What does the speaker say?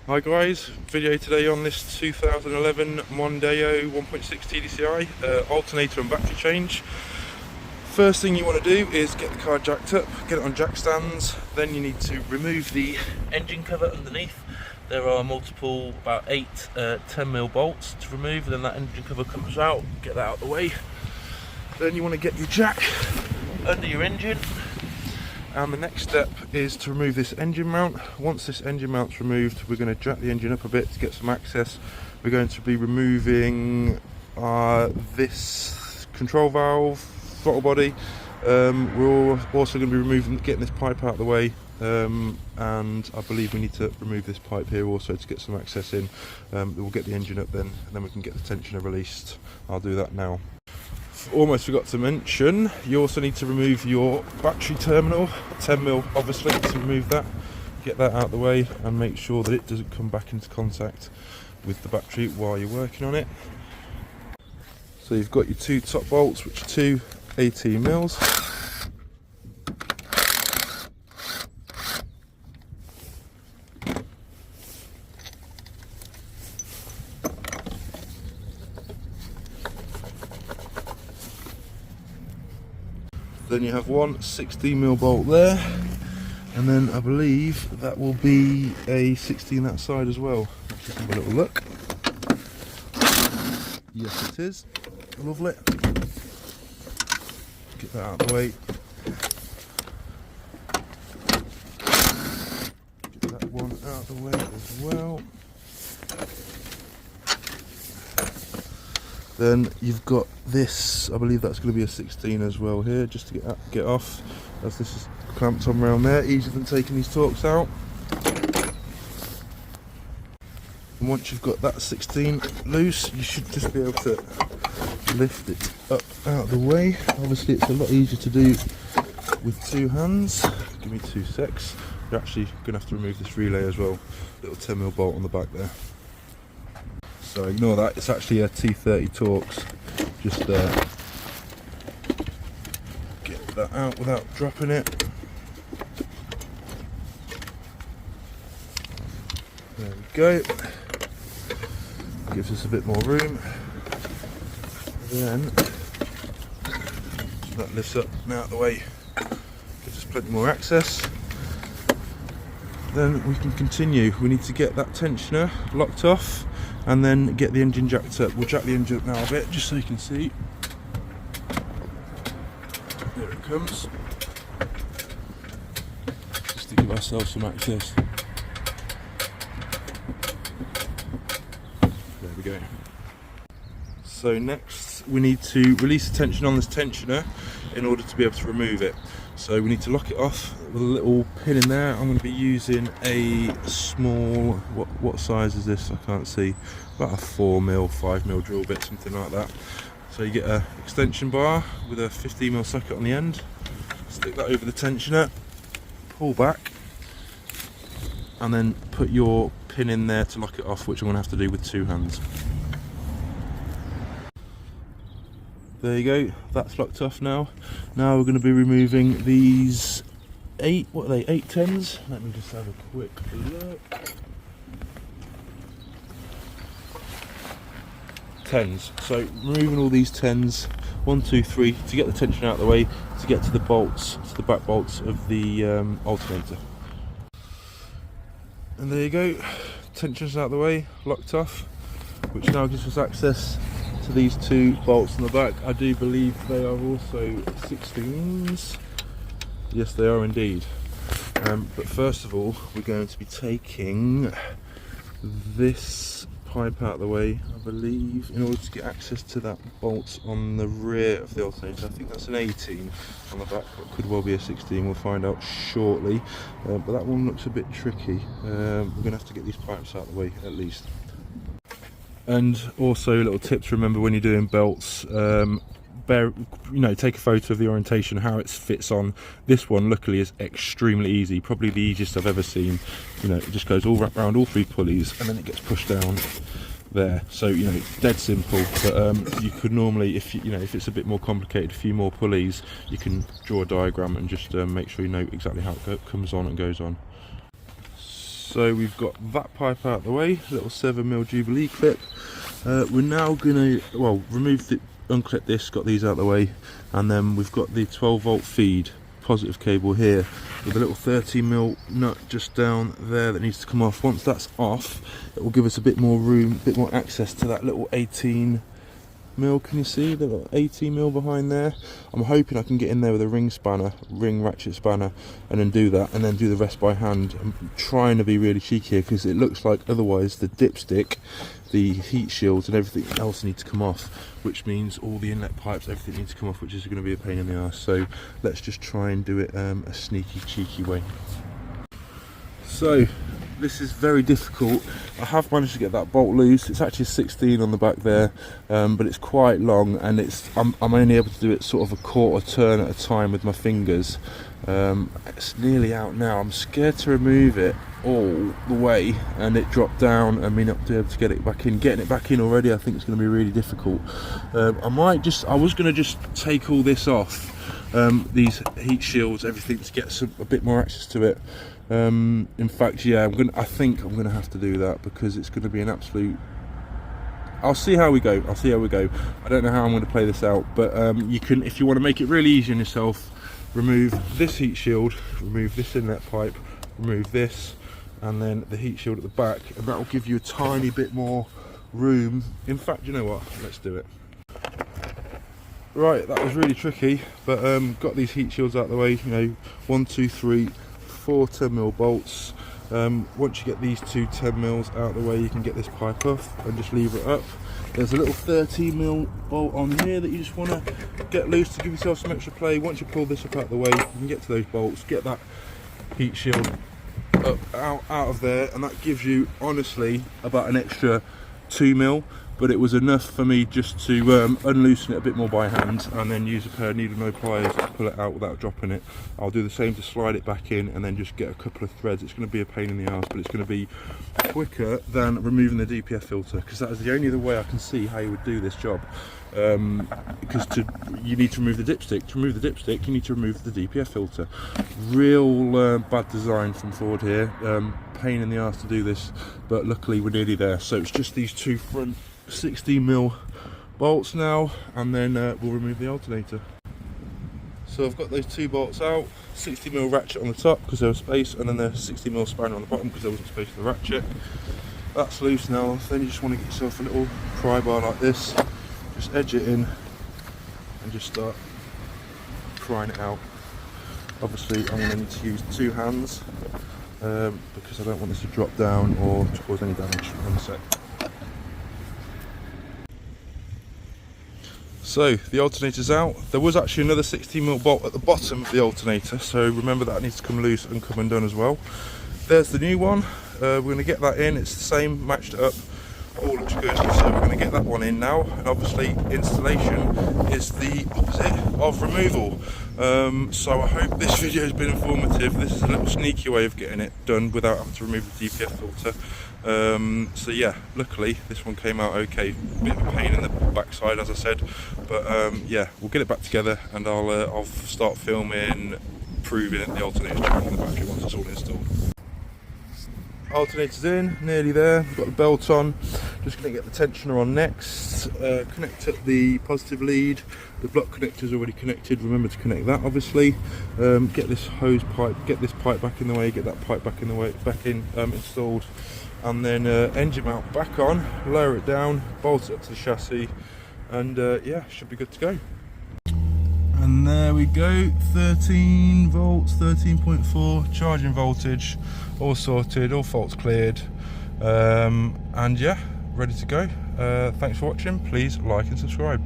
Hi guys, video today on this 2011 Mondeo 1.6 TDCi alternator and battery change. First thing you want to do is get the car jacked up, get it on jack stands, then you need to remove the engine cover underneath. There are multiple, about 8 10mm bolts to remove, then that engine cover comes out, get that out of the way. Then you want to get your jack under your engine. And the next step is to remove this engine mount. Once this engine mount's removed, we're going to jack the engine up a bit to get some access. We're going to be removing this control valve, throttle body. We're also going to be getting this pipe out of the way, and I believe we need to remove this pipe here also to get some access in. We'll get the engine up then, and then we can get the tensioner released. I'll do that now. Almost forgot to mention, you also need to remove your battery terminal, 10mm obviously, to remove that, get that out of the way and make sure that it doesn't come back into contact with the battery while you're working on it. So you've got your 2 top bolts, which are 2 18mm. Then you have one 16mm bolt there, and then I believe that will be a 16 that side as well. Let's just have a little look. Yes, it is. Lovely. Get that out of the way. Get that one out of the way as well. Then you've got this, I believe that's going to be a 16 as well here, just to get off, as this is clamped on around there, easier than taking these Torx out. And once you've got that 16 loose, you should just be able to lift it up out of the way. Obviously it's a lot easier to do with 2 hands. Give me 2 secs. You're actually going to have to remove this relay as well, little 10mm bolt on the back there. So ignore that, it's actually a T30 Torx, just get that out without dropping it. There we go, gives us a bit more room. Then that lifts up and out of the way, gives us plenty more access. Then we can continue. We need to get that tensioner locked off and then get the engine jacked up. We'll jack the engine up now a bit, just so you can see. There it comes. Just to give ourselves some access. There we go. So next we need to release the tension on this tensioner in order to be able to remove it. So we need to lock it off with a little pin in there. I'm going to be using a small, what size is this? I can't see. About a 4mm, 5mm drill bit, something like that. So you get an extension bar with a 15mm socket on the end. Stick that over the tensioner, pull back, and then put your pin in there to lock it off, which I'm going to have to do with 2 hands. There you go, that's locked off now. Now we're going to be removing these 8 10s? Let me just have a quick look. 10s. So removing all these 10s, 1, 2, 3, to get the tension out of the way, to get to the bolts, to the back bolts of the alternator. And there you go, tension's out of the way, locked off, which now gives us access to these 2 bolts on the back. I do believe they are also 16s. Yes, they are indeed. But first of all, we're going to be taking this pipe out of the way, I believe, in order to get access to that bolt on the rear of the alternator. I think that's an 18 on the back, but could well be a 16. We'll find out shortly. But that one looks a bit tricky. We're going to have to get these pipes out of the way at least. And also little tips, remember when you're doing belts, take a photo of the orientation, how it fits on. This one luckily is extremely easy, probably the easiest I've ever seen. It just goes all wrapped around all 3 pulleys and then it gets pushed down there. So it's dead simple, but you could normally, if it's a bit more complicated, a few more pulleys, you can draw a diagram and just make sure you know exactly how it comes on and goes on. So we've got that pipe out of the way, little 7mm Jubilee clip. We're now gonna, well, unclip this, got these out of the way, and then we've got the 12-volt feed positive cable here with a little 13mm nut just down there that needs to come off. Once that's off, it will give us a bit more room, a bit more access to that little 18mm. Can you see the little 18mm behind there? I'm hoping I can get in there with a ring ratchet spanner, and then do that, and then do the rest by hand. I'm trying to be really cheeky here because it looks like otherwise the dipstick, the heat shields and everything else need to come off, which means all the inlet pipes, everything needs to come off, which is going to be a pain in the arse. So let's just try and do it a sneaky, cheeky way. So this is very difficult. I have managed to get that bolt loose. It's actually 16 on the back there, but it's quite long, and I'm only able to do it sort of a quarter turn at a time with my fingers. It's nearly out now. I'm scared to remove it all the way and it dropped down and me not be able to get it back in. Getting it back in already, I think it's going to be really difficult. I was going to just take all this off, these heat shields, everything, to get a bit more access to it. In fact, yeah, I think I'm gonna have to do that because it's gonna be an absolute. I'll see how we go. I don't know how I'm going to play this out, but you can, if you want to make it really easy on yourself, remove this heat shield, remove this inlet pipe, remove this, and then the heat shield at the back, and that will give you a tiny bit more room. In fact, you know what? Let's do it. Right, that was really tricky, but got these heat shields out of the way. You know, 1, 2, 3, 4 10mm bolts. Once you get these two 10mm out of the way, you can get this pipe off and just lever it up. There's a little 13mm bolt on here that you just want to get loose to give yourself some extra play. Once you pull this up out of the way, you can get to those bolts, get that heat shield up out of there, and that gives you honestly about an extra 2mm. But it was enough for me just to unloosen it a bit more by hand, and then use a pair of needle nose pliers to pull it out without dropping it. I'll do the same to slide it back in, and then just get a couple of threads. It's going to be a pain in the arse, but it's going to be quicker than removing the DPF filter, because that is the only other way I can see how you would do this job. Because you need to remove the dipstick. To remove the dipstick, you need to remove the DPF filter. Real bad design from Ford here. Pain in the arse to do this, but luckily we're nearly there. So it's just these two front 16mm bolts now, and then we'll remove the alternator. So I've got those two bolts out, 60mm ratchet on the top because there was space, and then the 60mm spanner on the bottom because there wasn't space for the ratchet. That's loose now. Then you just want to get yourself a little pry bar like this, just edge it in and just start prying it out. Obviously I'm going to need to use two hands because I don't want this to drop down or to cause any damage. One sec. So the alternator's out. There was actually another 16mm bolt at the bottom of the alternator, so remember that needs to come loose and come undone as well. There's the new one. We're going to get that in. It's the same, matched it up, all looks good. So we're going to get that one in now, and obviously installation is the opposite of removal. So I hope this video has been informative. This is a little sneaky way of getting it done without having to remove the DPF filter. So yeah, luckily this one came out okay. Bit of a pain in the backside, as I said, but yeah, we'll get it back together, and I'll start filming, proving the alternator's charging the battery once it's all installed. Alternator's in, nearly there. We've got the belt on. Just going to get the tensioner on next. Connect up the positive lead. The block connector's already connected. Remember to connect that, obviously. Get this hose pipe, get this pipe back in the way, get that pipe back in the way, installed, and then engine mount back on. Lower it down, bolt it up to the chassis, and yeah, should be good to go. And there we go, 13 volts, 13.4 charging voltage, all sorted, all faults cleared, and yeah, ready to go. Thanks for watching. Please like and subscribe.